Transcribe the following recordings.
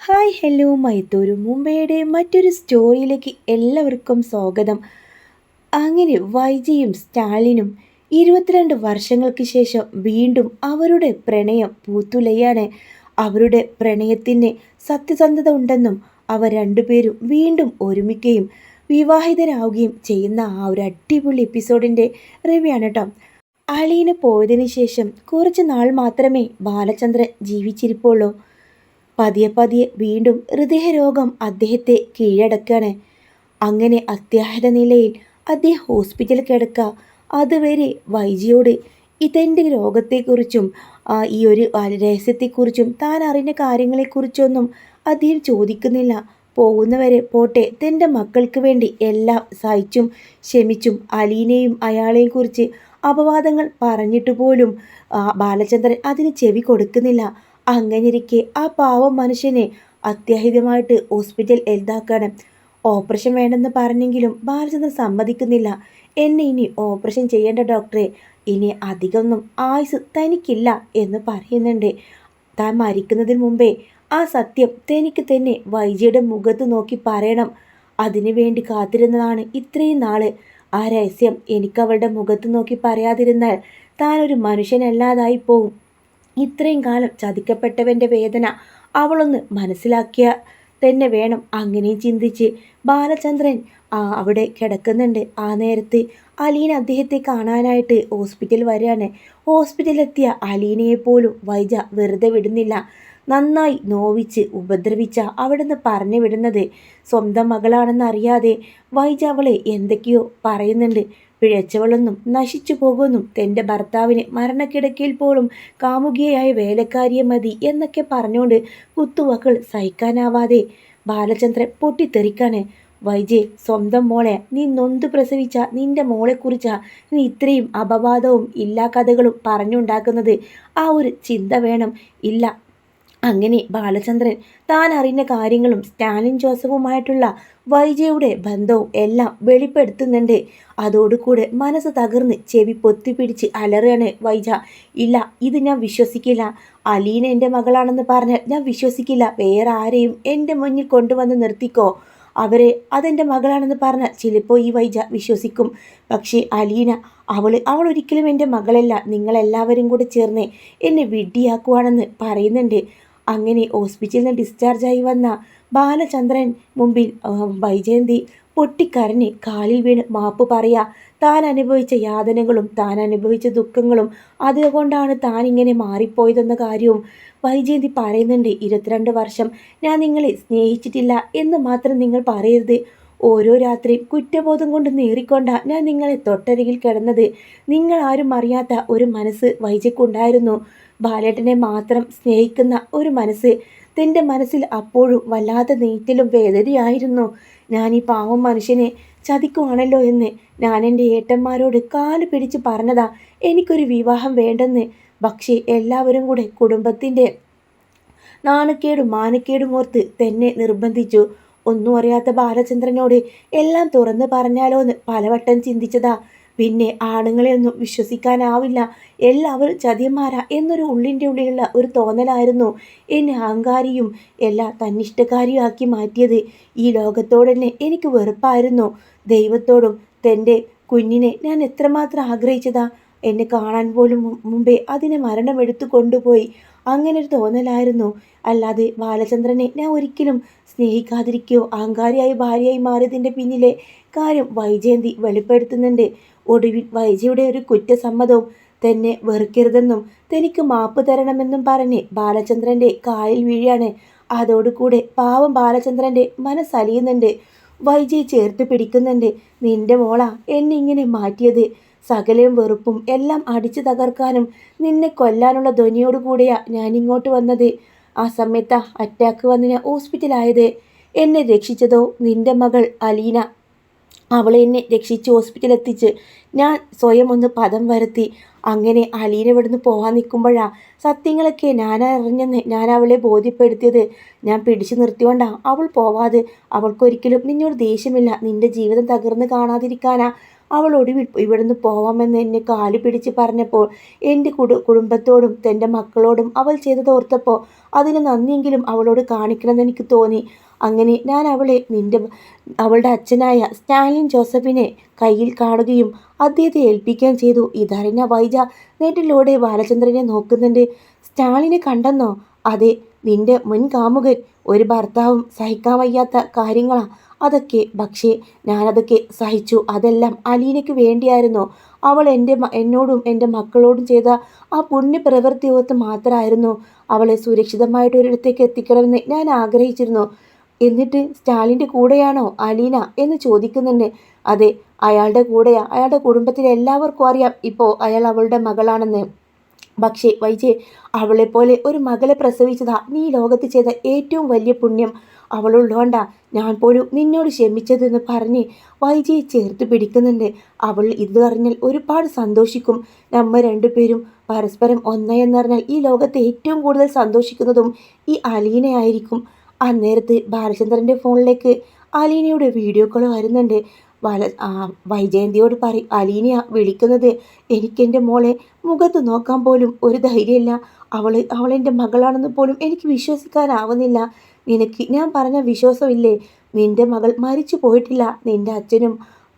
Hi hello മൈത്തൂരു മുംബൈയുടെ മറ്റൊരു സ്റ്റോറിയിലേക്ക് എല്ലാവർക്കും സ്വാഗതം. അങ്ങനെ വൈജിയും സ്റ്റാലിനും 22 വർഷങ്ങൾക്ക് ശേഷം വീണ്ടും അവരുടെ പ്രണയം പൂത്തുലയാണ്. അവരുടെ പ്രണയത്തിന് സത്യസന്ധത ഉണ്ടെന്നും അവർ രണ്ടുപേരും വീണ്ടും ഒരുമിക്കുകയും വിവാഹിതരാവുകയും ചെയ്യുന്ന ആ ഒരു അടിപൊളി എപ്പിസോഡിൻ്റെ റിവ്യൂ ആണ് കേട്ടോ. അലീന പോയതിനു ശേഷം കുറച്ച് നാൾ മാത്രമേ ബാലചന്ദ്രൻ ജീവിച്ചിരിപ്പുള്ളൂ. പതിയെ പതിയെ വീണ്ടും ഹൃദയരോഗം അദ്ദേഹത്തെ കീഴടക്കാണ്. അങ്ങനെ അത്യാഹിത നിലയിൽ അദ്ദേഹം ഹോസ്പിറ്റലിൽ കിടക്കുക. അതുവരെ വൈജിയോട് ഇതെൻ്റെ രോഗത്തെക്കുറിച്ചും ഈ ഒരു രഹസ്യത്തെക്കുറിച്ചും താൻ അറിഞ്ഞ കാര്യങ്ങളെക്കുറിച്ചൊന്നും അദ്ദേഹം ചോദിക്കുന്നില്ല. പോകുന്നവരെ പോട്ടെ, തൻ്റെ മക്കൾക്ക് വേണ്ടി എല്ലാം സഹിച്ചും ക്ഷമിച്ചും അലീനയും അയാളെയും കുറിച്ച് അപവാദങ്ങൾ പറഞ്ഞിട്ട് പോലും ബാലചന്ദ്രൻ അതിന് ചെവി കൊടുക്കുന്നില്ല. അങ്ങനെയിരിക്കെ ആ പാവം മനുഷ്യനെ അത്യാഹിതമായിട്ട് ഹോസ്പിറ്റൽ എന്താക്കാണ്. ഓപ്പറേഷൻ വേണമെന്ന് പറഞ്ഞെങ്കിലും ബാലചന്ദ്രൻ സമ്മതിക്കുന്നില്ല. എന്നെ ഇനി ഓപ്പറേഷൻ ചെയ്യേണ്ട ഡോക്ടറെ, ഇനി അധികമൊന്നും ആയുസ് തനിക്കില്ല എന്ന് പറയുന്നുണ്ട്. താൻ മരിക്കുന്നതിന് മുമ്പേ ആ സത്യം തനിക്ക് തന്നെ വൈജിയുടെ മുഖത്ത് നോക്കി പറയണം. അതിനു വേണ്ടി കാത്തിരുന്നതാണ് ഇത്രയും നാള്. ആ രഹസ്യം എനിക്ക് അവളുടെ മുഖത്ത് നോക്കി പറയാതിരുന്നാൽ താനൊരു മനുഷ്യനല്ലാതായി പോവും. ഇത്രയും കാലം ചതിക്കപ്പെട്ടവൻ്റെ വേദന അവളൊന്ന് മനസ്സിലാക്കിയ തന്നെ വേണം. അങ്ങനെയും ചിന്തിച്ച് ബാലചന്ദ്രൻ അവിടെ കിടക്കുന്നുണ്ട്. ആ നേരത്ത് അലീന അദ്ദേഹത്തെ കാണാനായിട്ട് ഹോസ്പിറ്റൽ വരികയാണ്. ഹോസ്പിറ്റലിലെത്തിയ അലീനയെ പോലും വൈജ വെറുതെ വിടുന്നില്ല. നന്നായി നോവിച്ച് ഉപദ്രവിച്ച അവിടെ നിന്ന് പറഞ്ഞു വിടുന്നത്. സ്വന്തം മകളാണെന്നറിയാതെ വൈജ അവളെ എന്തൊക്കെയോ പറയുന്നുണ്ട്. പിഴച്ചവളൊന്നും നശിച്ചു പോകുമെന്നും തൻ്റെ ഭർത്താവിന് മരണക്കിടക്കയിൽ പോലും കാമുകിയായ വേലക്കാരിയെ മതി എന്നൊക്കെ പറഞ്ഞുകൊണ്ട് കുത്തുവാക്കുകൾ സഹിക്കാനാവാതെ ബാലചന്ദ്രൻ പൊട്ടിത്തെറിക്കാണ്. വൈജെ, സ്വന്തം മോളെ നീ നൊന്ത് പ്രസവിച്ച നിന്റെ മോളെക്കുറിച്ചാ നീ ഇത്രയും അപവാദവും ഇല്ലാ കഥകളും പറഞ്ഞുണ്ടാക്കുന്നത്. ആ ഒരു ചിന്ത വേണം. ഇല്ല, അങ്ങനെ ബാലചന്ദ്രൻ താൻ അറിഞ്ഞ കാര്യങ്ങളും സ്റ്റാലിൻ ജോസഫുമായിട്ടുള്ള വൈജയുടെ ബന്ധവും എല്ലാം വെളിപ്പെടുത്തുന്നുണ്ട്. അതോടുകൂടെ മനസ്സ് തകർന്ന് ചെവി പൊത്തിപ്പിടിച്ച് അലറുകയാണ് വൈജ. ഇല്ല, ഇത് ഞാൻ വിശ്വസിക്കില്ല. അലീന എൻ്റെ മകളാണെന്ന് പറഞ്ഞാൽ ഞാൻ വിശ്വസിക്കില്ല. വേറെ ആരെയും എൻ്റെ മുന്നിൽ കൊണ്ടുവന്ന് നിർത്തിക്കോ. അവരെ അതെൻ്റെ മകളാണെന്ന് പറഞ്ഞാൽ ചിലപ്പോൾ ഈ വൈജ വിശ്വസിക്കും. പക്ഷേ അലീന, അവൾ ഒരിക്കലും എൻ്റെ മകളല്ല. നിങ്ങളെല്ലാവരും കൂടെ ചേർന്ന് എന്നെ വിഡ്ഢിയാക്കുവാണെന്ന് പറയുന്നുണ്ട്. അങ്ങനെ ഹോസ്പിറ്റലിൽ നിന്ന് ഡിസ്ചാർജായി വന്ന ബാലചന്ദ്രൻ മുമ്പിൽ വൈജയന്തി പൊട്ടിക്കരഞ്ഞ് കാലിൽ വീണ് മാപ്പ് പറയാ. താൻ അനുഭവിച്ച യാതനകളും താൻ അനുഭവിച്ച ദുഃഖങ്ങളും അതുകൊണ്ടാണ് താൻ ഇങ്ങനെ മാറിപ്പോയതെന്ന കാര്യവും വൈജയന്തി പറയുന്നുണ്ട്. 22 വർഷം ഞാൻ നിങ്ങളെ സ്നേഹിച്ചിട്ടില്ല എന്ന് മാത്രം നിങ്ങൾ പറയരുത്. ഓരോ രാത്രിയും കുറ്റബോധം കൊണ്ട് നേറിക്കൊണ്ട ഞാൻ നിങ്ങളെ തൊട്ടരികിൽ കിടന്നത്. നിങ്ങൾ ആരും അറിയാത്ത ഒരു മനസ്സ് വൈജയ്ക്കുണ്ടായിരുന്നു. ബാലേട്ടനെ മാത്രം സ്നേഹിക്കുന്ന ഒരു മനസ്സ്. തൻ്റെ മനസ്സിൽ അപ്പോഴും വല്ലാത്ത നീറ്റലും വേദനയായിരുന്നു. ഞാൻ ഈ പാവം മനുഷ്യനെ ചതിക്കുവാണല്ലോ എന്ന് ഞാൻ എൻ്റെ ഏട്ടന്മാരോട് കാല് പിടിച്ച് പറഞ്ഞതാ എനിക്കൊരു വിവാഹം വേണ്ടെന്ന്. പക്ഷേ എല്ലാവരും കൂടെ കുടുംബത്തിൻ്റെ നാണക്കേടും മാനക്കേടും ഓർത്ത് തന്നെ നിർബന്ധിച്ചു. ഒന്നും അറിയാത്ത ബാലചന്ദ്രനോട് എല്ലാം തുറന്ന് പറഞ്ഞാലോ എന്ന് പലവട്ടം ചിന്തിച്ചതാ. പിന്നെ ആണുങ്ങളെ ഒന്നും വിശ്വസിക്കാനാവില്ല, എല്ലാവരും ചതിയന്മാരാ എന്നൊരു ഉള്ളിൻ്റെ ഉള്ളിലുള്ള ഒരു തോന്നലായിരുന്നു എന്നെ അഹങ്കാരിയും എല്ലാ തന്നിഷ്ടക്കാരിയും ആക്കി മാറ്റിയത്. ഈ ലോകത്തോട് തന്നെ എനിക്ക് വെറുപ്പായിരുന്നു. ദൈവത്തോടും തൻ്റെ കുഞ്ഞിനെ ഞാൻ എത്രമാത്രം ആഗ്രഹിച്ചതാ. എന്നെ കാണാൻ പോലും മുമ്പേ അതിനെ മരണമെടുത്തു കൊണ്ടുപോയി. അങ്ങനെ ഒരു തോന്നലായിരുന്നു. അല്ലാതെ ബാലചന്ദ്രനെ ഞാൻ ഒരിക്കലും സ്നേഹിക്കാതിരിക്കുകയോ അഹങ്കാരിയായി ഭാര്യയായി മാറിയതിൻ്റെ പിന്നിലെ കാര്യം വൈജയന്തി വെളിപ്പെടുത്തുന്നുണ്ട്. ഒടുവിൽ വൈജയുടെ ഒരു കുറ്റസമ്മതവും തന്നെ വെറുക്കരുതെന്നും തനിക്ക് മാപ്പ് തരണമെന്നും പറഞ്ഞ് ബാലചന്ദ്രൻ്റെ കാലിൽ വീഴാണ്. അതോടുകൂടെ പാവം ബാലചന്ദ്രൻ്റെ മനസ്സലിയുന്നുണ്ട്. വൈജയെ ചേർത്ത് പിടിക്കുന്നുണ്ട്. നിന്റെ മോളാ എന്നെ ഇങ്ങനെ മാറ്റിയത്. സകലയും വെറുപ്പും എല്ലാം അടിച്ചു തകർക്കാനും നിന്നെ കൊല്ലാനുള്ള ധ്വനിയോടുകൂടിയാ ഞാനിങ്ങോട്ട് വന്നത്. ആ സമയത്താ അറ്റാക്ക് വന്ന് ഞാൻ ഹോസ്പിറ്റലായത്. എന്നെ രക്ഷിച്ചതോ നിന്റെ മകൾ അലീന. അവളെ എന്നെ രക്ഷിച്ച് ഹോസ്പിറ്റലെത്തിച്ച് ഞാൻ സ്വയം ഒന്ന് പദം വരുത്തി. അങ്ങനെ അലീന ഇവിടുന്ന് പോകാൻ നിൽക്കുമ്പോഴാ സത്യങ്ങളൊക്കെ ഞാനറിഞ്ഞെന്ന് ഞാൻ അവളെ ബോധ്യപ്പെടുത്തിയത്. ഞാൻ പിടിച്ചു നിർത്തിയോണ്ടാ അവൾ പോവാതെ. അവൾക്കൊരിക്കലും നിന്നോട് ദേഷ്യമില്ല. നിന്റെ ജീവിതം തകർന്ന് കാണാതിരിക്കാനാ അവൾ ഒടുവിൽ ഇവിടുന്ന് പോവാമെന്ന് എന്നെ കാലു പിടിച്ച് പറഞ്ഞപ്പോൾ എൻ്റെ കുടുംബത്തോടും തൻ്റെ മക്കളോടും അവൾ ചെയ്തതോർത്തപ്പോൾ അതിന് നന്ദിയെങ്കിലും അവളോട് കാണിക്കണമെന്ന് എനിക്ക് തോന്നി. അങ്ങനെ ഞാൻ അവളുടെ അച്ഛനായ സ്റ്റാലിൻ ജോസഫിനെ കയ്യിൽ കാണുകയും അദ്ദേഹത്തെ ഏൽപ്പിക്കുകയും ചെയ്തു. ഇതറിഞ്ഞ വൈജ നെറ്റിലൂടെ ബാലചന്ദ്രനെ നോക്കുന്നുണ്ട്. സ്റ്റാലിനെ കണ്ടെന്നോ? അതെ, നിന്റെ മുൻ കാമുകൻ. ഒരു ഭർത്താവും സഹിക്കാൻ വയ്യാത്ത കാര്യങ്ങളാ അതൊക്കെ. പക്ഷേ ഞാനതൊക്കെ സഹിച്ചു. അതെല്ലാം അലീനയ്ക്ക് വേണ്ടിയായിരുന്നു. അവൾ എന്നോടും എൻ്റെ മക്കളോടും ചെയ്ത ആ പുണ്യപ്രവൃത്തി ഓർത്ത് മാത്രമായിരുന്നു അവളെ സുരക്ഷിതമായിട്ടൊരിടത്തേക്ക് എത്തിക്കണമെന്ന് ഞാൻ ആഗ്രഹിച്ചിരുന്നു. എന്നിട്ട് സ്റ്റാലിൻ്റെ കൂടെയാണോ അലീന എന്ന് ചോദിക്കുന്നുണ്ട്. അതെ, അയാളുടെ കൂടെയാ. അയാളുടെ കുടുംബത്തിലെ എല്ലാവർക്കും അറിയാം ഇപ്പോൾ അയാൾ അവളുടെ മകളാണെന്ന്. പക്ഷേ വൈജെ, അവളെപ്പോലെ ഒരു മകളെ പ്രസവിച്ചതാ നീ ലോകത്ത് ചെയ്ത ഏറ്റവും വലിയ പുണ്യം. അവളുള്ളോണ്ടാ ഞാൻ പോലും നിന്നോട് ക്ഷമിച്ചതെന്ന് പറഞ്ഞ് വൈജയെ ചേർത്ത് പിടിക്കുന്നുണ്ട്. അവൾ ഇത് അറിഞ്ഞാൽ ഒരുപാട് സന്തോഷിക്കും. നമ്മ രണ്ടുപേരും പരസ്പരം ഒന്നായെന്നറിഞ്ഞാൽ ഈ ലോകത്ത് ഏറ്റവും കൂടുതൽ സന്തോഷിക്കുന്നതും ഈ അലീനയായിരിക്കും. അന്നേരത്ത് ബാലചന്ദ്രൻ്റെ ഫോണിലേക്ക് അലീനയുടെ വീഡിയോ കോൾ വരുന്നുണ്ട്. വൈജയന്തിയോട് പറയും, അലീനയാ വിളിക്കുന്നത്. എനിക്കെൻ്റെ മോളെ മുഖത്ത് നോക്കാൻ പോലും ഒരു ധൈര്യമില്ല. അവളെൻ്റെ മകളാണെന്ന് പോലും എനിക്ക് വിശ്വസിക്കാനാവുന്നില്ല. നിനക്ക് ഞാൻ പറഞ്ഞ വിശ്വാസമില്ലേ? നിൻ്റെ മകൾ മരിച്ചു പോയിട്ടില്ല. നിൻ്റെ അച്ഛനും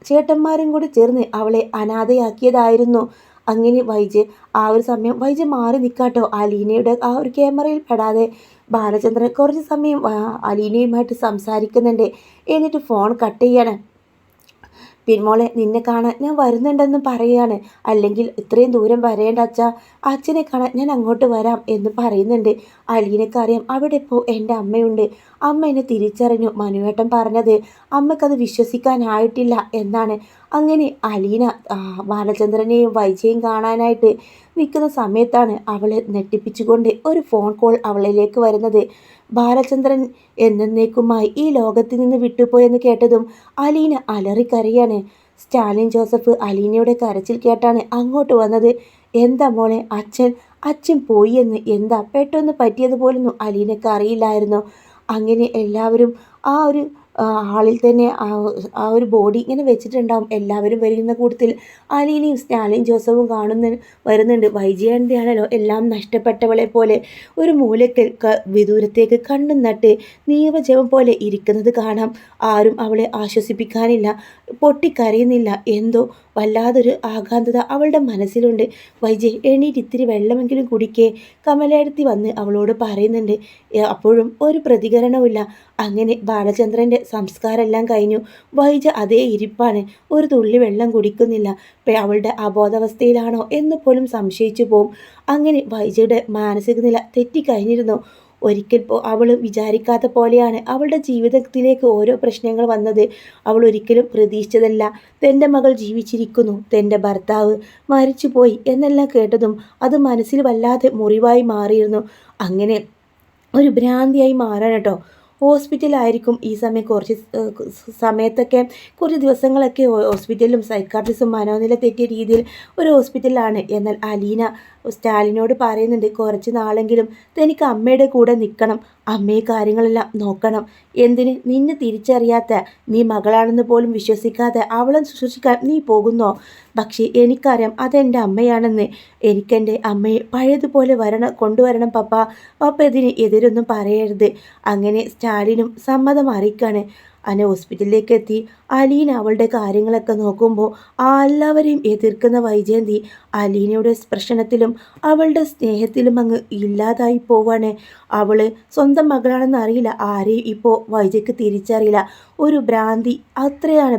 ചേട്ടന്മാരും കൂടി ചേർന്ന് അവളെ അനാഥയാക്കിയതായിരുന്നു. അങ്ങനെ ആ ഒരു സമയം വൈജ മാറി നിൽക്കാട്ടോ. അലീനയുടെ ആ ഒരു ക്യാമറയിൽ പെടാതെ ബാലചന്ദ്രൻ കുറച്ച് സമയം അലീനയുമായിട്ട് സംസാരിക്കുന്നുണ്ട്. എന്നിട്ട് ഫോൺ കട്ട് ചെയ്യാണ്. പിൻമോളെ, നിന്നെ കാണാൻ ഞാൻ വരുന്നുണ്ടെന്ന് പറയുകയാണ്. അല്ലെങ്കിൽ ഇത്രയും ദൂരം വരേണ്ട അച്ഛാ, അച്ഛനെ കാണാൻ ഞാൻ അങ്ങോട്ട് വരാം എന്ന് പറയുന്നുണ്ട്. അലീനക്കറിയാം അവിടെ ഇപ്പോൾ എൻ്റെ അമ്മയുണ്ട്. അമ്മ എന്നെ തിരിച്ചറിഞ്ഞു. മനുവേട്ടൻ പറഞ്ഞത് അമ്മക്കത് വിശ്വസിക്കാനായിട്ടില്ല എന്നാണ്. അങ്ങനെ അലീന ബാലചന്ദ്രനെയും വൈജയും കാണാനായിട്ട് നിൽക്കുന്ന സമയത്താണ് അവളെ നെട്ടിപ്പിച്ചുകൊണ്ട് ഒരു ഫോൺ കോൾ അവളിലേക്ക് വരുന്നത്. ബാലചന്ദ്രൻ എന്നേക്കുമായി ഈ ലോകത്തിൽ നിന്ന് വിട്ടുപോയെന്ന് കേട്ടതും അലീന അലറിക്കരയാണ്. സ്റ്റാലിൻ ജോസഫ് അലീനയുടെ കരച്ചിൽ കേട്ടാണ് അങ്ങോട്ട് വന്നത്. എന്താ മോളെ, അച്ഛൻ പോയി എന്ന് എന്താ പെട്ടെന്ന് പറ്റിയതുപോലൊന്നും അലീനക്ക് അറിയില്ലായിരുന്നു. അങ്ങനെ എല്ലാവരും ആ ഒരു ഹാളിൽ തന്നെ ആ ഒരു ബോഡി ഇങ്ങനെ വെച്ചിട്ടുണ്ടാവും. എല്ലാവരും വരുന്ന കൂട്ടത്തിൽ അലീനയും സ്റ്റാലിൻ ജോസഫും വരുന്നുണ്ട്. വൈജയന്തിയാണല്ലോ എല്ലാം നഷ്ടപ്പെട്ടവളെ പോലെ ഒരു മൂലക്കൽ വിദൂരത്തേക്ക് കണ്ണും നട്ട് നീവജപം പോലെ ഇരിക്കുന്നത് കാണാം. ആരും അവളെ ആശ്വസിപ്പിക്കാനില്ല, പൊട്ടിക്കരയുന്നില്ല. എന്തോ വല്ലാതൊരു ആകാന്തത അവളുടെ മനസ്സിലുണ്ട്. വൈജയ്, എണീറ്റ് ഇത്തിരി വെള്ളമെങ്കിലും കുടിക്കേ, കമലയെടുത്തി വന്ന് അവളോട് പറയുന്നുണ്ട്. അപ്പോഴും ഒരു പ്രതികരണവുമില്ല. അങ്ങനെ ബാലചന്ദ്രൻ്റെ സംസ്കാരമെല്ലാം കഴിഞ്ഞു. വൈജ അതേ ഇരിപ്പാണ്. ഒരു തുള്ളി വെള്ളം കുടിക്കുന്നില്ല. അവളുടെ അബോധാവസ്ഥയിലാണോ എന്ന് പോലും സംശയിച്ചു പോവും. അങ്ങനെ വൈജയുടെ മാനസിക നില തെറ്റിക്കഴിഞ്ഞിരുന്നു. ഒരിക്കൽ അവൾ വിചാരിക്കാത്ത പോലെയാണ് അവളുടെ ജീവിതത്തിലേക്ക് ഓരോ പ്രശ്നങ്ങൾ വന്നത്. അവൾ ഒരിക്കലും പ്രതീക്ഷിച്ചതല്ല. തൻ്റെ മകൾ ജീവിച്ചിരിക്കുന്നു, തൻ്റെ ഭർത്താവ് മരിച്ചുപോയി എന്നെല്ലാം കേട്ടതും അത് മനസ്സിൽ വല്ലാതെ മുറിവായി മാറിയിരുന്നു. അങ്ങനെ ഒരു ഭ്രാന്തിയായി മാറാൻ കേട്ടോ. ഹോസ്പിറ്റലായിരിക്കും ഈ സമയം. കുറച്ച് ദിവസങ്ങളൊക്കെ ഹോസ്പിറ്റലിലും സൈക്കാട്രിസ്റ്റും മനോനില തെറ്റിയ രീതിയിൽ ഒരു ഹോസ്പിറ്റലിലാണ്. എന്നാൽ അലീന സ്റ്റാലിനോട് പറയുന്നുണ്ട്, കുറച്ച് നാളെങ്കിലും തനിക്ക് അമ്മയുടെ കൂടെ നിൽക്കണം, അമ്മയെ കാര്യങ്ങളെല്ലാം നോക്കണം. എന്തിന്? നിന്നെ തിരിച്ചറിയാത്ത, നീ മകളാണെന്ന് പോലും വിശ്വസിക്കാതെ അവളെ ശുശ്രൂഷിക്കാൻ നീ പോകുന്നോ? പക്ഷേ എനിക്കറിയാം അതെൻ്റെ അമ്മയാണെന്ന്. എനിക്കെൻ്റെ അമ്മയെ പഴയതുപോലെ കൊണ്ടുവരണം പപ്പ ഇതിന് എതിരൊന്നും പറയരുത്. അങ്ങനെ സ്റ്റാലിനും സമ്മതം അറിയിക്കാണ്. അങ്ങനെ ഹോസ്പിറ്റലിലേക്ക് എത്തി അലീന അവളുടെ കാര്യങ്ങളൊക്കെ നോക്കുമ്പോൾ എല്ലാവരെയും എതിർക്കുന്ന വൈജയന്തി അലീനയുടെ സ്പർശനത്തിലും അവളുടെ സ്നേഹത്തിലും അങ്ങ് ഇല്ലാതായി പോവാണ്. അവൾ സ്വന്തം മകളാണെന്ന് അറിയില്ല. ആരെയും ഇപ്പോൾ വൈജയ്ക്ക് തിരിച്ചറിയില്ല. ഒരു ഭ്രാന്തി, അത്രയാണ്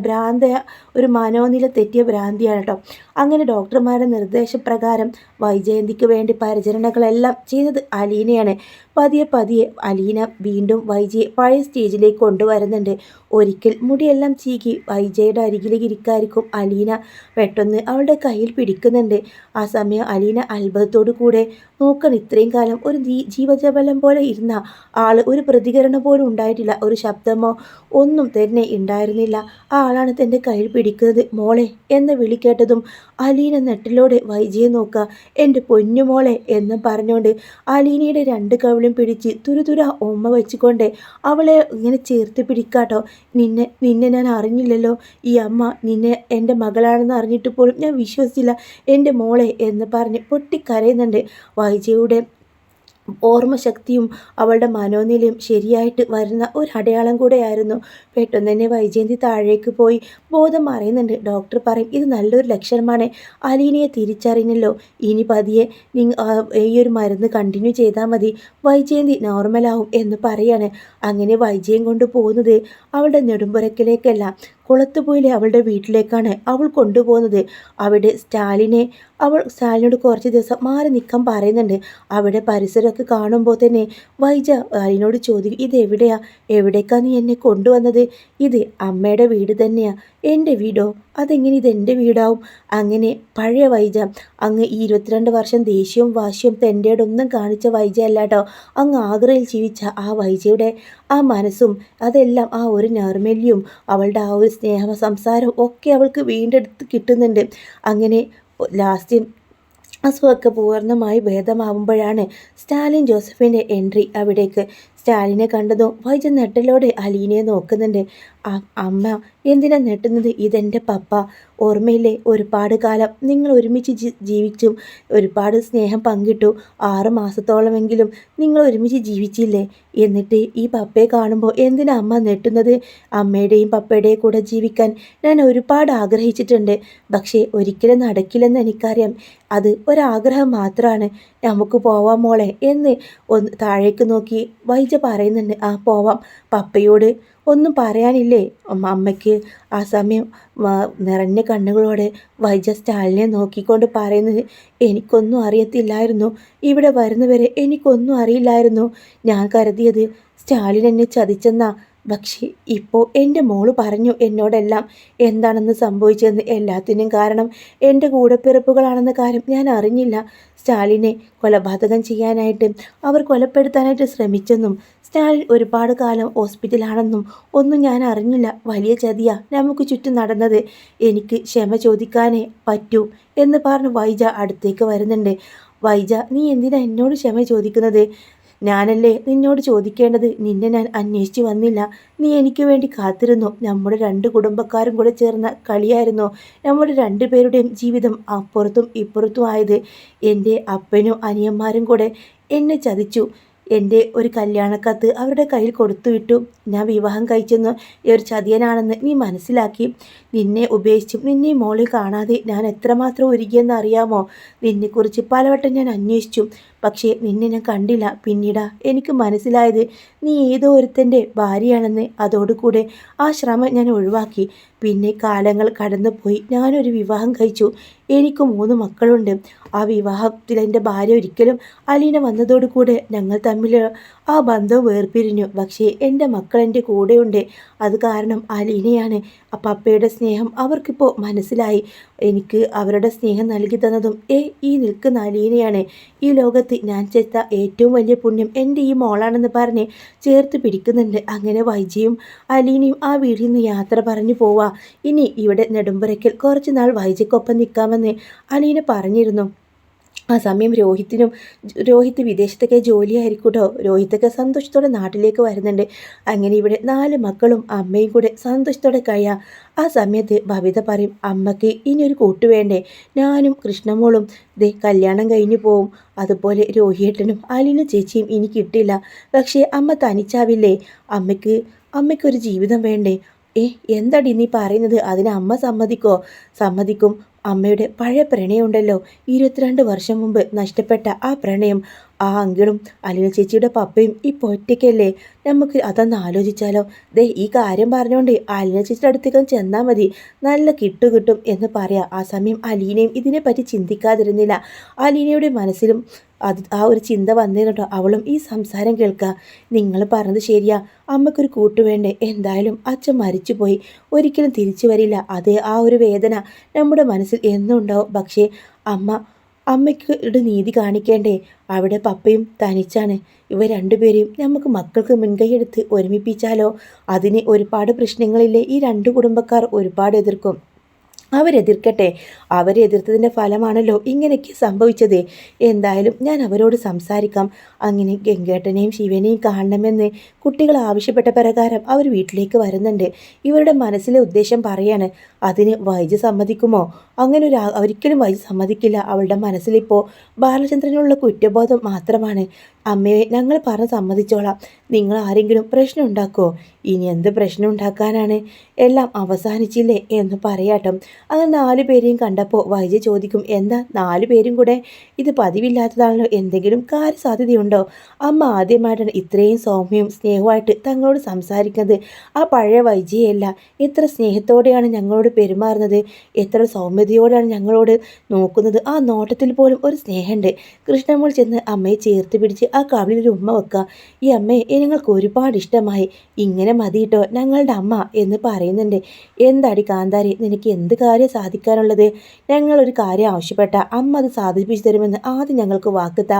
ഒരു മനോനില തെറ്റിയ ഭ്രാന്തിയാണ് കേട്ടോ. അങ്ങനെ ഡോക്ടർമാരുടെ നിർദ്ദേശപ്രകാരം വൈജയന്തിക്ക് വേണ്ടി പരിചരണങ്ങളെല്ലാം ചെയ്തത് അലീനയാണ്. പതിയെ അലീന വീണ്ടും വൈജയെ പഴയ സ്റ്റേജിലേക്ക് കൊണ്ടുവരുന്നുണ്ട്. ഒരിക്കൽ മുടിയെല്ലാം ചീകി വൈജയുടെ അരികിലേക്ക് ഇരിക്കായിരിക്കും അലീന പെട്ടെന്ന് അവളുടെ കയ്യിൽ പിടിക്കുന്നുണ്ട്. ആ സമയം അലീന അത്ഭുതത്തോടു കൂടെ നോക്കണം. ഇത്രയും കാലം ഒരു ജീവജബലം പോലെ ഇരുന്ന ആൾ ഒരു പ്രതികരണം പോലും ഉണ്ടായിട്ടില്ല. ഒരു ശബ്ദമോ ഒന്നും തന്നെ ഉണ്ടായിരുന്നില്ല. ആ ആളാണ് തൻ്റെ കയ്യിൽ പിടിക്കുന്നത്. മോളെ എന്ന് വിളി കേട്ടതും അലീന നെട്ടിലോടെ വൈജയെ നോക്കുക. എൻ്റെ പൊന്നുമോളെ എന്ന് പറഞ്ഞുകൊണ്ട് അലീനയുടെ രണ്ട് കവിളും പിടിച്ച് തുരുതുര ഉമ്മ വെച്ചുകൊണ്ട് അവളെ ഇങ്ങനെ ചേർത്ത് പിടിക്കാട്ടോ. നിന്നെ നിന്നെ ഞാൻ അറിഞ്ഞില്ലല്ലോ, ഈ അമ്മ നിന്നെ എൻ്റെ മകളാണെന്ന് അറിഞ്ഞിട്ട് പോലും ഞാൻ വിശ്വസിച്ചില്ല എൻ്റെ മോളെ എന്ന് പറഞ്ഞ് പൊട്ടിക്കരയുന്നുണ്ട്. വൈജയുടെ ഓർമ്മശക്തിയും അവളുടെ മനോനിലയും ശരിയായിട്ട് വരുന്ന ഒരു അടയാളം കൂടെയായിരുന്നു. പെട്ടെന്ന് തന്നെ വൈജയന്തി താഴേക്ക് പോയി ബോധം മറയുന്നുണ്ട്. ഡോക്ടർ പറയും ഇത് നല്ലൊരു ലക്ഷണമാണ്, അലീനയെ തിരിച്ചറിഞ്ഞല്ലോ, ഇനി പതിയെ ഈ ഒരു മരുന്ന് കണ്ടിന്യൂ ചെയ്താൽ മതി, വൈജയന്തി നോർമലാവും എന്ന് പറയാണ്. അങ്ങനെ വൈജയം കൊണ്ട് പോകുന്നത് അവളുടെ നെടുമ്പുരക്കിലേക്കല്ല, കുളത്തുപോയിലെ അവളുടെ വീട്ടിലേക്കാണ് അവൾ കൊണ്ടുപോകുന്നത്. അവിടെ സ്റ്റാലിനോട് കുറച്ച് ദിവസം മാറി നിൽക്കാൻ പറയുന്നുണ്ട്. അവിടെ പരിസരമൊക്കെ കാണുമ്പോൾ തന്നെ വൈജ അതിനോട് ചോദിക്കും, ഇതെവിടെയാ, എവിടേക്കാ നീ എന്നെ കൊണ്ടുവന്നത്? ഇത് അമ്മയുടെ വീട് തന്നെയാ. എൻ്റെ വീടോ? അതെങ്ങനെ ഇതെൻ്റെ വീടാവും? അങ്ങനെ പഴയ വൈജ, അങ്ങ് ഈ 22 വർഷം ദേഷ്യവും വാശിയും തെൻ്റെയൊന്നും കാണിച്ച വൈജ അല്ലാട്ടോ, അങ്ങ് ആഗ്രയിൽ ജീവിച്ച ആ വൈജയുടെ ആ മനസ്സും അതെല്ലാം ആ ഒരു നൈർമല്യവും അവളുടെ ആ ഒരു സ്നേഹ സംസാരവും ഒക്കെ അവൾക്ക് വീണ്ടെടുത്ത് കിട്ടുന്നുണ്ട്. അങ്ങനെ ലാസ്റ്റ് അസുഖമൊക്കെ പൂർണ്ണമായി ഭേദമാവുമ്പോഴാണ് സ്റ്റാലിൻ ജോസഫിൻ്റെ എൻട്രി അവിടേക്ക്. സ്റ്റാലിനെ കണ്ടതും വൈജ നെട്ടലോടെ അലീനയെ നോക്കുന്നുണ്ട്. അമ്മ എന്തിനാ നെട്ടുന്നത്? ഇതെൻ്റെ പപ്പ, ഓർമ്മയില്ലേ, ഒരുപാട് കാലം നിങ്ങൾ ഒരുമിച്ച് ജീവിച്ചും ഒരുപാട് സ്നേഹം പങ്കിട്ടു, 6 മാസത്തോളമെങ്കിലും നിങ്ങൾ ഒരുമിച്ച് ജീവിച്ചില്ലേ? എന്നിട്ട് ഈ പപ്പയെ കാണുമ്പോൾ എന്തിനാ അമ്മ നെട്ടുന്നത്? അമ്മയുടെയും പപ്പയുടെയും കൂടെ ജീവിക്കാൻ ഞാൻ ഒരുപാട് ആഗ്രഹിച്ചിട്ടുണ്ട്, പക്ഷേ ഒരിക്കലും നടക്കില്ലെന്ന് എനിക്കറിയാം. അത് ഒരാഗ്രഹം മാത്രമാണ്. നമുക്ക് പോവാം മോളെ എന്ന് ഒന്ന് താഴേക്ക് നോക്കി വൈജ പറയുന്നുണ്ട്. ആ പോവാം. പപ്പയോട് ഒന്നും പറയാനില്ലേ അമ്മയ്ക്ക്? ആ സമയം നിറഞ്ഞ കണ്ണുകളോടെ വൈജ സ്റ്റാലിനെ നോക്കിക്കൊണ്ട് പറയുന്നത്, എനിക്കൊന്നും അറിയത്തില്ലായിരുന്നു, ഇവിടെ വരുന്നവരെ എനിക്കൊന്നും അറിയില്ലായിരുന്നു. ഞാൻ കരുതിയത് സ്റ്റാലിൻ എന്നെ ചതിച്ചെന്നാ. പക്ഷേ ഇപ്പോൾ എൻ്റെ മോള് പറഞ്ഞു എന്നോടെല്ലാം എന്താണെന്ന് സംഭവിച്ചതെന്ന്. എല്ലാത്തിനും കാരണം എൻ്റെ കൂടപ്പിറപ്പുകളാണെന്ന കാര്യം ഞാൻ അറിഞ്ഞില്ല. സ്റ്റാലിനെ കൊലപാതകം ചെയ്യാനായിട്ട് അവർ കൊലപ്പെടുത്താനായിട്ട് ശ്രമിച്ചെന്നും സ്റ്റാലിൻ ഒരുപാട് കാലം ഹോസ്പിറ്റലാണെന്നും ഒന്നും ഞാൻ അറിഞ്ഞില്ല. വലിയ ചതിയാ നമുക്ക് ചുറ്റും നടന്നത്. എനിക്ക് ക്ഷമ ചോദിക്കാനേ പറ്റൂ എന്ന് പറഞ്ഞ് വൈജ അടുത്തേക്ക് വരുന്നുണ്ട്. വൈജ, നീ എന്തിനാ എന്നോട് ക്ഷമ ചോദിക്കുന്നത്? ഞാനല്ലേ നിന്നോട് ചോദിക്കേണ്ടത്? നിന്നെ ഞാൻ അന്വേഷിച്ച് വന്നില്ല, നീ എനിക്ക് വേണ്ടി കാത്തിരുന്നു. നമ്മുടെ 2 കുടുംബക്കാരും കൂടെ ചേർന്ന കളിയായിരുന്നു നമ്മുടെ 2 പേരുടെയും ജീവിതം അപ്പുറത്തും ഇപ്പുറത്തും ആയത്. എൻ്റെ അപ്പനും അനിയന്മാരും കൂടെ എന്നെ ചതിച്ചു. എൻ്റെ ഒരു കല്യാണക്കത്ത് അവരുടെ കയ്യിൽ കൊടുത്തു വിട്ടു. ഞാൻ വിവാഹം കഴിച്ചെന്ന് ഒരു ചതിയനാണെന്ന് നീ മനസ്സിലാക്കി. നിന്നെ ഉപേക്ഷിച്ചും നിന്നെ മോളിൽ കാണാതെ ഞാൻ എത്രമാത്രം ഒരുങ്ങിയെന്ന് അറിയാമോ? നിന്നെക്കുറിച്ച് പലവട്ടം ഞാൻ അന്വേഷിച്ചു, പക്ഷേ നിന്നെ ഞാൻ കണ്ടില്ല. പിന്നീടാ എനിക്ക് മനസ്സിലായത് നീ ഏതോ ഒരുത്തൻ്റെ ഭാര്യയാണെന്ന്. അതോടുകൂടെ ആ ശ്രമം ഞാൻ ഒഴിവാക്കി. പിന്നെ കാലങ്ങൾ കടന്നുപോയി, ഞാനൊരു വിവാഹം കഴിച്ചു. എനിക്ക് 3 മക്കളുണ്ട്. ആ വിവാഹത്തിൽ എൻ്റെ ഭാര്യ ഒരിക്കലും അലീന വന്നതോടുകൂടെ ഞങ്ങൾ തമ്മിൽ ആ ബന്ധം വേർപിരിഞ്ഞു. പക്ഷേ എൻ്റെ മക്കൾ എൻ്റെ കൂടെയുണ്ട്. അത് കാരണം അലീനയാണ്. ആ പപ്പയുടെ സ്നേഹം അവർക്കിപ്പോൾ മനസ്സിലായി. എനിക്ക് അവരുടെ സ്നേഹം നൽകി തന്നതും ഈ നിൽക്കുന്ന അലീനയാണ്. ഈ ലോകത്ത് ഞാൻ ചെയ്ത ഏറ്റവും വലിയ പുണ്യം എൻ്റെ ഈ മോളാണെന്ന് പറഞ്ഞ് ചേർത്ത് പിടിക്കുന്നുണ്ട്. അങ്ങനെ വൈജയും അലീനയും ആ വീട്ടിൽ നിന്ന് യാത്ര പറഞ്ഞു പോവാ. ഇനി ഇവിടെ നെടുമ്പുരയ്ക്കൽ കുറച്ച് നാൾ വൈജയ്ക്കൊപ്പം നിൽക്കാമെന്ന് അലീന പറഞ്ഞിരുന്നു. ആ സമയം രോഹിത് വിദേശത്തൊക്കെ ജോലിയായിരിക്കും കേട്ടോ. രോഹിത്തൊക്കെ സന്തോഷത്തോടെ നാട്ടിലേക്ക് വരുന്നുണ്ട്. അങ്ങനെ ഇവിടെ 4 മക്കളും അമ്മയും കൂടെ സന്തോഷത്തോടെ കഴിയാം. ആ സമയത്ത് ബബിത പറയും, അമ്മയ്ക്ക് ഇനിയൊരു കൂട്ട് വേണ്ടേ? ഞാനും കൃഷ്ണമോളും കല്യാണം കഴിഞ്ഞു പോവും. അതുപോലെ രോഹിയേട്ടനും അലീന ചേച്ചിയും ഇനി കിട്ടില്ല. പക്ഷേ അമ്മ തനിച്ചാവില്ലേ? അമ്മയ്ക്കൊരു ജീവിതം വേണ്ടേ? എന്താടി നീ പറയുന്നത്? അതിന് അമ്മ സമ്മതിക്കോ? സമ്മതിക്കും. അമ്മയുടെ പഴയ പ്രണയമുണ്ടല്ലോ, 22 വർഷം മുമ്പ് നഷ്ടപ്പെട്ട ആ പ്രണയം. ആ അങ്കിളും അലീന ചേച്ചിയുടെ പപ്പയും ഇപ്പോൾ ഒറ്റയ്ക്കല്ലേ? നമുക്ക് അതൊന്ന് ആലോചിച്ചാലോ? ഈ കാര്യം പറഞ്ഞുകൊണ്ട് അലീന ചേച്ചിയുടെ അടുത്തേക്ക് ചെന്നാൽ മതി, നല്ല കിട്ടും എന്ന് പറയാം. ആ സമയം അലീനയും ഇതിനെപ്പറ്റി ചിന്തിക്കാതിരുന്നില്ല. അലീനയുടെ മനസ്സിലും ആ ഒരു ചിന്ത വന്നിരുന്നോ. അവളും ഈ സംസാരം കേൾക്കുക. നിങ്ങൾ പറഞ്ഞത് ശരിയാ, അമ്മക്കൊരു കൂട്ടുവേണ്ടേ? എന്തായാലും അച്ഛൻ മരിച്ചുപോയി, ഒരിക്കലും തിരിച്ചു വരില്ല. അത് ആ ഒരു വേദന നമ്മുടെ മനസ്സിൽ എന്നും ഉണ്ടാവും. പക്ഷേ അമ്മയ്ക്ക് നീതി കാണിക്കേണ്ടേ? അവിടെ പപ്പയും തനിച്ചാണ്. ഇവ 2 പേരെയും നമുക്ക് മക്കൾക്ക് മുൻകൈയെടുത്ത് ഒരുമിപ്പിച്ചാലോ? അതിന് ഒരുപാട് പ്രശ്നങ്ങളില്ലേ? ഈ 2 കുടുംബക്കാർ ഒരുപാട് എതിർക്കും. അവരെതിർക്കട്ടെ, അവരെതിർത്തതിൻ്റെ ഫലമാണല്ലോ ഇങ്ങനെയൊക്കെ സംഭവിച്ചത്. എന്തായാലും ഞാൻ അവരോട് സംസാരിക്കാം. അങ്ങനെ ഗംഗേട്ടനെയും ശിവനെയും കാണണമെന്ന് കുട്ടികൾ ആവശ്യപ്പെട്ട പ്രകാരം അവർ വീട്ടിലേക്ക് വരുന്നുണ്ട്. ഇവരുടെ മനസ്സിലെ ഉദ്ദേശം പറയാണ്. അതിന് വൈജ സമ്മതിക്കുമോ? അങ്ങനെ ഒരിക്കലും വൈജ സമ്മതിക്കില്ല. അവളുടെ മനസ്സിലിപ്പോൾ ബാലചന്ദ്രനുള്ള കുറ്റബോധം മാത്രമാണ്. അമ്മയെ ഞങ്ങൾ പറഞ്ഞ് സമ്മതിച്ചോളാം. നിങ്ങൾ ആരെങ്കിലും പ്രശ്നം ഉണ്ടാക്കുമോ? ഇനി എന്ത് പ്രശ്നം ഉണ്ടാക്കാനാണ്? എല്ലാം അവസാനിച്ചില്ലേ എന്ന് പറയാട്ടോ. അങ്ങനെ 4 പേരെയും കണ്ടപ്പോൾ വൈജ ചോദിക്കും, എന്താ 4 പേരും കൂടെ? ഇത് പതിവില്ലാത്തതാണല്ലോ, എന്തെങ്കിലും കാര്യസാധ്യതയുണ്ടോ? അമ്മ ആദ്യമായിട്ടാണ് ഇത്രയും സൗമ്യവും സ്നേഹമായിട്ട് തങ്ങളോട് സംസാരിക്കുന്നത്. ആ പഴയ വൈജയല്ല, എത്ര സ്നേഹത്തോടെയാണ് ഞങ്ങളോട് പെരുമാറുന്നത്, എത്ര സൗമ്യതയോടെയാണ് ഞങ്ങളോട് നോക്കുന്നത്. ആ നോട്ടത്തിൽ പോലും ഒരു സ്നേഹമുണ്ട്. കൃഷ്ണമോൾ ചെന്ന് അമ്മയെ ചേർത്ത് പിടിച്ച് ആ കവിളിലൊരു ഉമ്മ വെക്കുക. ഈ അമ്മയെ ഞങ്ങൾക്ക് ഒരുപാട് ഇഷ്ടമായി, ഇങ്ങനെ മതിയിട്ടോ ഞങ്ങളുടെ അമ്മ എന്ന് പറയുന്നുണ്ട്. എന്താടി കാന്താരി, നിനക്ക് എന്ത് കാര്യം സാധിക്കാനുള്ളത്? ഞങ്ങളൊരു കാര്യം ആവശ്യപ്പെട്ട അമ്മ അത് സാധിപ്പിച്ചു തരുമെന്ന് ആദ്യം ഞങ്ങൾക്ക് വാക്കുതാ.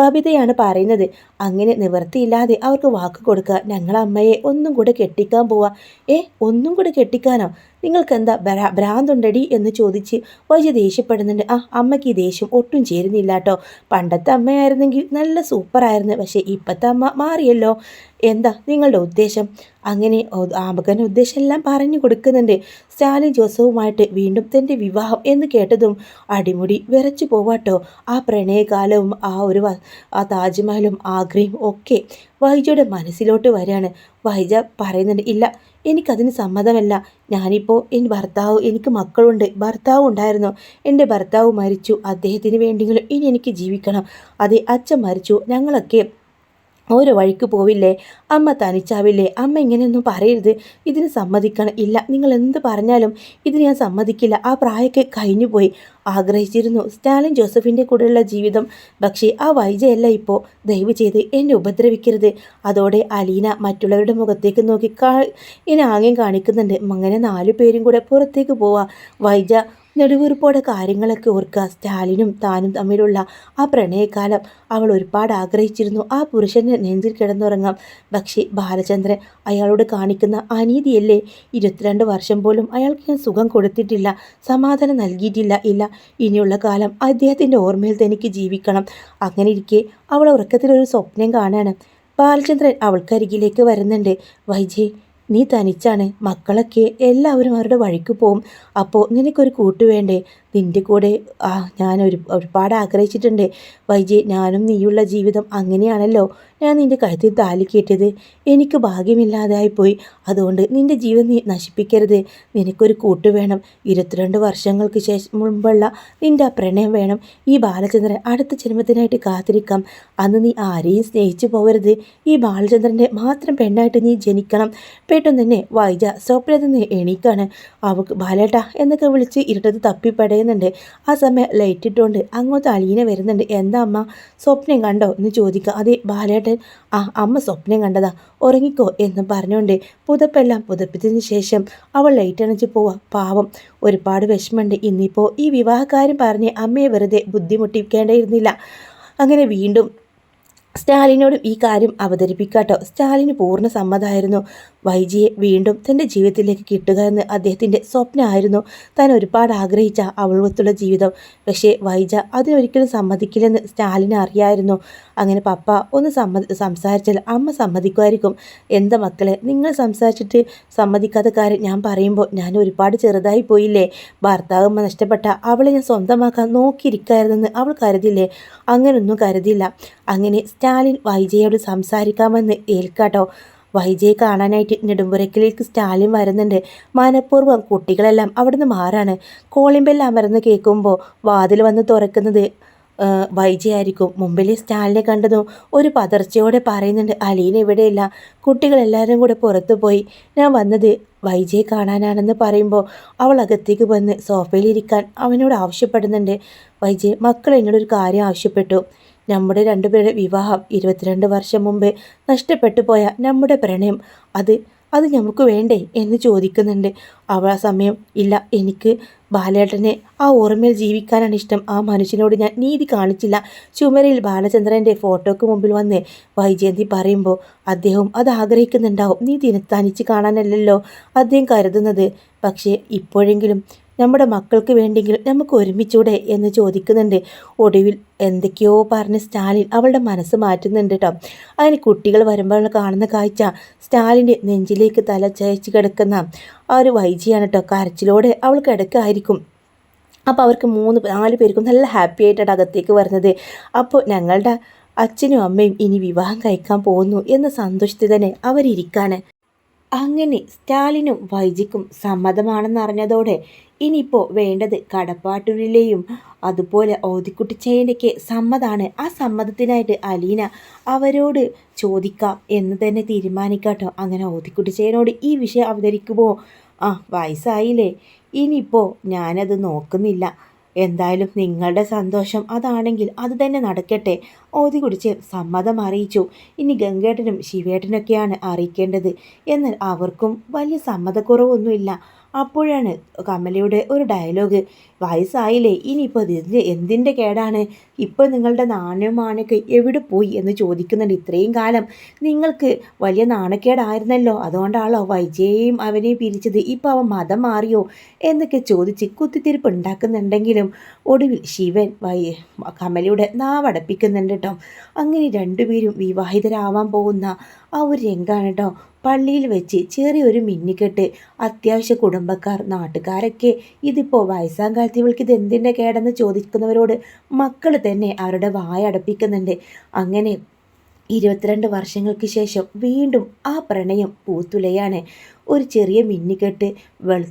ബബിതയാണ് പറയുന്നത്. അങ്ങനെ നിവൃത്തിയില്ലാതെ അവർക്ക് വാക്ക് കൊടുക്കുക. ഞങ്ങളമ്മയെ ഒന്നും കൂടെ കെട്ടിക്കാൻ പോവാ. ഒന്നും കൂടെ കെട്ടിക്കാനോ? നിങ്ങൾക്ക് എന്താ ഭ്രാന്തുണ്ടടി എന്ന് ചോദിച്ച് വൈജ ദേഷ്യപ്പെടുന്നുണ്ട്. അമ്മയ്ക്ക് ഈ ദേഷ്യം ഒട്ടും ചേരുന്നില്ല കേട്ടോ. പണ്ടത്തെ അമ്മയായിരുന്നെങ്കിൽ നല്ല സൂപ്പറായിരുന്നു, പക്ഷേ ഇപ്പോഴത്തെ അമ്മ മാറിയല്ലോ. എന്താ നിങ്ങളുടെ ഉദ്ദേശം? അങ്ങനെ ആമകൻ്റെ ഉദ്ദേശം എല്ലാം പറഞ്ഞു കൊടുക്കുന്നുണ്ട്. സ്റ്റാലിൻ ജോസഫുമായിട്ട് വീണ്ടും തൻ്റെ വിവാഹം എന്ന് കേട്ടതും അടിമുടി വിറച്ചു പോവാട്ടോ. ആ പ്രണയകാലവും ആ താജ്മഹലും ആഗ്രയും ഒക്കെ വൈജയുടെ മനസ്സിലോട്ട് വരികയാണ്. വൈജ പറയുന്നുണ്ട്, ഇല്ല, എനിക്കതിന് സമ്മതമല്ല. ഞാനിപ്പോൾ എനിക്ക് മക്കളുണ്ട്, ഭർത്താവ് ഉണ്ടായിരുന്നു. എൻ്റെ ഭർത്താവ് മരിച്ചു, അദ്ദേഹത്തിന് വേണ്ടിയെങ്കിലും ഇനി എനിക്ക് ജീവിക്കണം. അതെ, അച്ഛൻ മരിച്ചു, ഞങ്ങളൊക്കെ ഓരോ വഴിക്ക് പോവില്ലേ? അമ്മ തനിച്ചാവില്ലേ? അമ്മ ഇങ്ങനെയൊന്നും പറയരുത്, ഇതിന് സമ്മതിക്കണം. ഇല്ല, നിങ്ങൾ എന്ത് പറഞ്ഞാലും ഇതിന് ഞാൻ സമ്മതിക്കില്ല. ആ പ്രായമൊക്കെ കഴിഞ്ഞുപോയി. ആഗ്രഹിച്ചിരുന്നു സ്റ്റാലിൻ ജോസഫിൻ്റെ കൂടെയുള്ള ജീവിതം, പക്ഷേ ആ വൈജയല്ല ഇപ്പോൾ. ദയവ് ചെയ്ത് എന്നെ ഉപദ്രവിക്കരുത്. അതോടെ അലീന മറ്റുള്ളവരുടെ മുഖത്തേക്ക് നോക്കി ഇനി ആംഗ്യം കാണിക്കുന്നുണ്ട്. അങ്ങനെ 4 പേരും കൂടെ പുറത്തേക്ക് പോവാ. വൈജ നെടുവീർപ്പോടെ കാര്യങ്ങളൊക്കെ ഓർക്കുക. സ്റ്റാലിനും താനും തമ്മിലുള്ള ആ പ്രണയകാലം അവൾ ഒരുപാട് ആഗ്രഹിച്ചിരുന്നു. ആ പുരുഷൻ്റെ നെഞ്ചിൽ കിടന്നുറങ്ങാം. പക്ഷേ ബാലചന്ദ്രൻ അയാളോട് കാണിക്കുന്ന അനീതിയല്ലേ? 22 വർഷം പോലും അയാൾക്ക് ഞാൻ സുഖം കൊടുത്തിട്ടില്ല, സമാധാനം നൽകിയിട്ടില്ല. ഇല്ല, ഇനിയുള്ള കാലം അദ്ദേഹത്തിൻ്റെ ഓർമ്മയിൽ തനിക്ക് ജീവിക്കണം. അങ്ങനെ ഇരിക്കെ അവൾ ഉറക്കത്തിലൊരു സ്വപ്നം കാണാണ്. ബാലചന്ദ്രൻ അവൾക്കരികിലേക്ക് വരുന്നുണ്ട്. വൈജി, നീ തനിച്ചാണ്, മക്കളൊക്കെ എല്ലാവരും അവരുടെ വഴിക്ക് പോവും. അപ്പോൾ നിനക്കൊരു കൂട്ട് വേണ്ടേ? നിൻ്റെ കൂടെ ഞാൻ ഒരുപാട് ആഗ്രഹിച്ചിട്ടുണ്ട് വൈജി. ഞാനും നീയുള്ള ജീവിതം അങ്ങനെയാണല്ലോ. ഞാൻ നിൻ്റെ കഴുത്തിൽ താലി കെട്ടിയത് എനിക്ക് ഭാഗ്യമില്ലാതായിപ്പോയി. അതുകൊണ്ട് നിൻ്റെ ജീവൻ നീ നശിപ്പിക്കരുത്. നിനക്കൊരു കൂട്ട് വേണം. 22 വർഷങ്ങൾക്ക് മുമ്പുള്ള നിൻ്റെ ആ പ്രണയം വേണം. ഈ ബാലചന്ദ്രൻ അടുത്ത ജന്മത്തിനായിട്ട് കാത്തിരിക്കാം. അന്ന് നീ ആരെയും സ്നേഹിച്ചു പോകരുത്. ഈ ബാലചന്ദ്രൻ്റെ മാത്രം പെണ്ണായിട്ട് നീ ജനിക്കണം. പെട്ടെന്ന് തന്നെ വൈജ സ്വപ്നത്തിൽ നിന്ന് എണീക്കാണ്. അവൾക്ക് ബാലേട്ടാ എന്നൊക്കെ വിളിച്ച് ഇരുട്ടത്ത് തപ്പിപ്പടയുന്നുണ്ട്. ആ സമയം ലൈറ്റ് ഇട്ടുകൊണ്ട് അങ്ങോട്ട് അലീന വരുന്നുണ്ട്. എന്താ അമ്മ, സ്വപ്നം കണ്ടോ എന്ന് ചോദിക്കുക. അതെ ബാലേട്ടൻ, അമ്മ സ്വപ്നം കണ്ടതാ, ഉറങ്ങിക്കോ എന്ന് പറഞ്ഞുകൊണ്ട് പുതപ്പെല്ലാം പുതപ്പിച്ചതിന് ശേഷം അവൾ ലൈറ്റ് അണച്ച് പോവാ. പാവം, ഒരുപാട് വിഷമമുണ്ട്. ഇന്നിപ്പോൾ ഈ വിവാഹക്കാരും പറഞ്ഞ് അമ്മയെ വെറുതെ ബുദ്ധിമുട്ടിക്കേണ്ടിയിരുന്നില്ല. അങ്ങനെ വീണ്ടും സ്റ്റാലിനോടും ഈ കാര്യം അവതരിപ്പിക്കാട്ടോ. സ്റ്റാലിന് പൂർണ്ണ സമ്മതമായിരുന്നു. വൈജിയെ വീണ്ടും തൻ്റെ ജീവിതത്തിലേക്ക് കിട്ടുക എന്ന് അദ്ദേഹത്തിൻ്റെ സ്വപ്നമായിരുന്നു. താൻ ഒരുപാട് ആഗ്രഹിച്ച അവൾവത്തുള്ള ജീവിതം. പക്ഷേ വൈജ അതിനൊരിക്കലും സമ്മതിക്കില്ലെന്ന് സ്റ്റാലിന് അറിയായിരുന്നു. അങ്ങനെ പപ്പ ഒന്ന് സംസാരിച്ചാൽ അമ്മ സമ്മതിക്കുമായിരിക്കും. എന്താ മക്കളെ, നിങ്ങൾ സംസാരിച്ചിട്ട് സമ്മതിക്കാത്ത കാര്യം ഞാൻ പറയുമ്പോൾ ഞാൻ ഒരുപാട് ചെറുതായി പോയില്ലേ? ഭർത്താവ് നഷ്ടപ്പെട്ട അവളെ ഞാൻ സ്വന്തമാക്കാൻ നോക്കിയിരിക്കായിരുന്നെന്ന് അവൾ കരുതില്ലേ? അങ്ങനൊന്നും കരുതിയില്ല. അങ്ങനെ സ്റ്റാലിൻ വൈജയോട് സംസാരിക്കാമെന്ന് ഏൽക്കാട്ടോ. വൈജയെ കാണാനായിട്ട് നെടുമ്പുരക്കിലേക്ക് സ്റ്റാലിൻ വരുന്നുണ്ട്. മനഃപൂർവ്വം കുട്ടികളെല്ലാം അവിടുന്ന് മാറാണ്. കോളിംബെല്ലാം അമർന്ന് കേൾക്കുമ്പോൾ വാതിൽ വന്ന് തുറക്കുന്നത് വൈജയായിരിക്കും. മുമ്പിലെ സ്റ്റാലിനെ കണ്ടതും ഒരു പതർച്ചയോടെ പറയുന്നുണ്ട്, അലീന ഇവിടെയില്ല, കുട്ടികളെല്ലാവരും കൂടെ പുറത്തു പോയി. ഞാൻ വന്നത് വൈജയെ കാണാനാണെന്ന് പറയുമ്പോൾ അവൾ അകത്തേക്ക് വന്ന് സോഫയിലിരിക്കാൻ അവനോട് ആവശ്യപ്പെടുന്നുണ്ട്. വൈജയ്, മക്കൾ എന്നോടൊരു കാര്യം ആവശ്യപ്പെട്ടു. നമ്മുടെ 2 പേരുടെ വിവാഹം 22 വർഷം മുമ്പ് നഷ്ടപ്പെട്ടു പോയ നമ്മുടെ പ്രണയം അത് നമുക്ക് വേണ്ടേ എന്ന് ചോദിക്കുന്നുണ്ട്. അവൾ ആ സമയം, ഇല്ല, എനിക്ക് ബാലേട്ടനെ ആ ഓർമ്മയിൽ ജീവിക്കാനാണ് ഇഷ്ടം. ആ മനുഷ്യനോട് ഞാൻ നീതി കാണിച്ചില്ല. ചുമരിൽ ബാലചന്ദ്രൻ്റെ ഫോട്ടോക്ക് മുമ്പിൽ വന്ന് വൈജയന്തി പറയുമ്പോൾ അദ്ദേഹം അത് ആഗ്രഹിക്കുന്നുണ്ടാവും. നീ തനിച്ച് കാണാനല്ലല്ലോ അദ്ദേഹം കരുതുന്നത്. പക്ഷേ ഇപ്പോഴെങ്കിലും നമ്മുടെ മക്കൾക്ക് വേണ്ടെങ്കിലും നമുക്ക് ഒരുമിച്ചൂടെ എന്ന് ചോദിക്കുന്നുണ്ട്. ഒടുവിൽ എന്തൊക്കെയോ പറഞ്ഞ് സ്റ്റാലിൻ അവളുടെ മനസ്സ് മാറ്റുന്നുണ്ട് കേട്ടോ. അതിന് കുട്ടികൾ വരുമ്പോൾ കാണുന്ന കാഴ്ച സ്റ്റാലിൻ്റെ നെഞ്ചിലേക്ക് തല ചായച്ച് കിടക്കുന്ന ആ ഒരു വൈജിയാണ് കേട്ടോ. കരച്ചിലോടെ അവൾ കിടക്കായിരിക്കും. അപ്പോൾ അവർക്ക് 4 പേർക്കും നല്ല ഹാപ്പി ആയിട്ടാണ് അകത്തേക്ക് വരുന്നത്. അപ്പോൾ ഞങ്ങളുടെ അച്ഛനും അമ്മയും ഇനി വിവാഹം കഴിക്കാൻ പോകുന്നു എന്ന സന്തോഷത്തിൽ തന്നെ അവരിയ്ക്കാണ്. അങ്ങനെ സ്റ്റാലിനും വൈജിക്കും സമ്മതമാണെന്നറിഞ്ഞതോടെ ഇനിയിപ്പോൾ വേണ്ടത് കടപ്പാട്ടൂരിലെയും അതുപോലെ ഓതിക്കുട്ടിച്ചേൻ്റെയൊക്കെ സമ്മതമാണ്. ആ സമ്മതത്തിനായിട്ട് അലീന അവരോട് ചോദിക്കാം എന്ന് തന്നെ തീരുമാനിക്കാട്ടോ. അങ്ങനെ ഓതിക്കുട്ടിച്ചേനോട് ഈ വിഷയം അവതരിക്കുമ്പോൾ വയസ്സായില്ലേ, ഇനിയിപ്പോൾ ഞാനത് നോക്കുന്നില്ല, എന്തായാലും നിങ്ങളുടെ സന്തോഷം അതാണെങ്കിൽ അത് തന്നെ നടക്കട്ടെ. ഓതി കുടിച്ച് സമ്മതം അറിയിച്ചു. ഇനി ഗംഗേട്ടനും ശിവേട്ടനൊക്കെയാണ് അറിയിക്കേണ്ടത്. എന്നാൽ അവർക്കും വലിയ സമ്മതക്കുറവൊന്നുമില്ല. അപ്പോഴാണ് കമലയുടെ ഒരു ഡയലോഗ്, വയസ്സായില്ലേ, ഇനിയിപ്പോൾ ഇതിൻ്റെ എന്തിൻ്റെ കേടാണ്, ഇപ്പോൾ നിങ്ങളുടെ നാണയമാണൊക്കെ എവിടെ പോയി എന്ന് ചോദിക്കുന്നുണ്ട്. ഇത്രയും കാലം നിങ്ങൾക്ക് വലിയ നാണക്കേടായിരുന്നല്ലോ, അതുകൊണ്ടാണല്ലോ വൈജയെയും അവനെയും പിരിച്ചത്, ഇപ്പോൾ അവൻ മതം മാറിയോ എന്നൊക്കെ ചോദിച്ച് കുത്തിത്തിരിപ്പ് ഉണ്ടാക്കുന്നുണ്ടെങ്കിലും ഒടുവിൽ ശിവൻ കമലയുടെ നാവടപ്പിക്കുന്നുണ്ട് കേട്ടോ. അങ്ങനെ രണ്ടുപേരും വിവാഹിതരാവാൻ പോകുന്ന ആ ഒരു രംഗമാണ് കേട്ടോ. പള്ളിയിൽ വെച്ച് ചെറിയൊരു മിന്നിക്കെട്ട്, അത്യാവശ്യ കുടുംബക്കാർ, നാട്ടുകാരൊക്കെ ഇതിപ്പോൾ വയസ്സാം കാലത്ത് ഇവൾക്ക് ഇത് എന്തിൻ്റെ കേടെന്ന് ചോദിക്കുന്നവരോട് മക്കൾ തന്നെ അവരുടെ വായ അടപ്പിക്കുന്നുണ്ട്. അങ്ങനെ 22 വർഷങ്ങൾക്ക് ശേഷം വീണ്ടും ആ പ്രണയം പൂത്തുലയാണ്. ഒരു ചെറിയ മിന്നിക്കെട്ട്,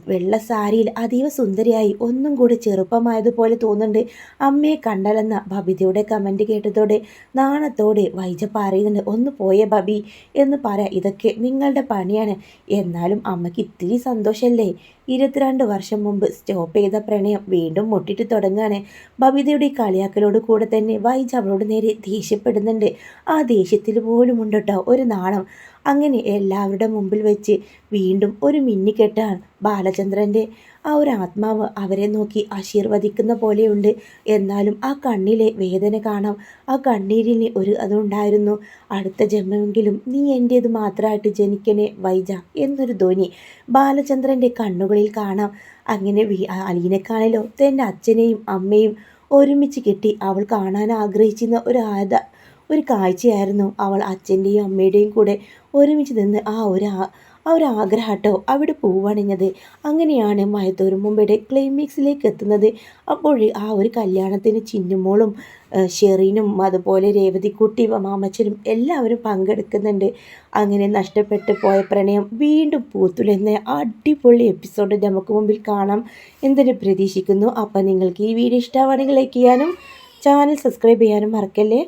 വെള്ള സാരിയിൽ അതീവ സുന്ദരിയായി ഒന്നും കൂടി ചെറുപ്പമായതുപോലെ തോന്നുന്നുണ്ട്. അമ്മയെ കണ്ടാലെന്ന ബബിതയുടെ കമൻറ്റ് കേട്ടതോടെ നാണത്തോടെ വൈജ പറയുന്നുണ്ട്, ഒന്ന് പോയേ ബബി എന്ന് പറയാം, ഇതൊക്കെ നിങ്ങളുടെ പണിയാണ്. എന്നാലും അമ്മയ്ക്ക് ഇത്തിരി സന്തോഷമല്ലേ, 22 വർഷം മുമ്പ് സ്റ്റോപ്പ് ചെയ്ത പ്രണയം വീണ്ടും മുട്ടിട്ട് തുടങ്ങുകയാണ്. ബബിതയുടെ കളിയാക്കലോട് കൂടെ തന്നെ വൈജ അവളോട് നേരെ ദേഷ്യപ്പെടുന്നുണ്ട്. ആ ദേഷ്യത്തിൽ പോലും ഉണ്ട് കേട്ടോ ഒരു നാണം. അങ്ങനെ എല്ലാവരുടെ മുമ്പിൽ വെച്ച് വീണ്ടും ഒരു മിന്നിക്കെട്ടാണ്. ബാലചന്ദ്രൻ്റെ ആ ഒരു ആത്മാവ് അവരെ നോക്കി ആശീർവദിക്കുന്ന പോലെയുണ്ട്. എന്നാലും ആ കണ്ണിലെ വേദന കാണാം. ആ കണ്ണീരിന് ഒരു അതുണ്ടായിരുന്നു. അടുത്ത ജന്മമെങ്കിലും നീ എൻ്റേത് മാത്രമായിട്ട് ജനിക്കണേ വൈജ എന്നൊരു ധ്വനി ബാലചന്ദ്രൻ്റെ കണ്ണുകളിൽ കാണാം. അങ്ങനെ അലീനക്കാണല്ലോ തൻ്റെ അച്ഛനെയും അമ്മയും ഒരുമിച്ച് കിട്ടി അവൾ കാണാൻ ആഗ്രഹിച്ചിരുന്ന ഒരു കാഴ്ചയായിരുന്നു. അവൾ അച്ഛൻ്റെയും അമ്മയുടെയും കൂടെ ഒരുമിച്ച് നിന്ന് ആ ഒരു ആഗ്രഹട്ടോ അവിടെ പൂവണിഞ്ഞത്. അങ്ങനെയാണ് മയത്തോരും മുമ്പയുടെ ക്ലൈമാക്സിലേക്ക് എത്തുന്നത്. അപ്പോൾ ആ ഒരു കല്യാണത്തിന് ചിന്നുമോളും ഷെറീനും അതുപോലെ രേവതിക്കുട്ടി മാമച്ചനും എല്ലാവരും പങ്കെടുക്കുന്നുണ്ട്. അങ്ങനെ നഷ്ടപ്പെട്ടു പോയ പ്രണയം വീണ്ടും പൂത്തുലയുന്ന അടിപൊളി എപ്പിസോഡ് നമുക്ക് മുമ്പിൽ കാണാം എന്തിനു പ്രതീക്ഷിക്കുന്നു. അപ്പം നിങ്ങൾക്ക് ഈ വീഡിയോ ഇഷ്ടമാണെങ്കിൽ ലൈക്ക് ചെയ്യാനും ചാനൽ സബ്സ്ക്രൈബ് ചെയ്യാനും മറക്കല്ലേ.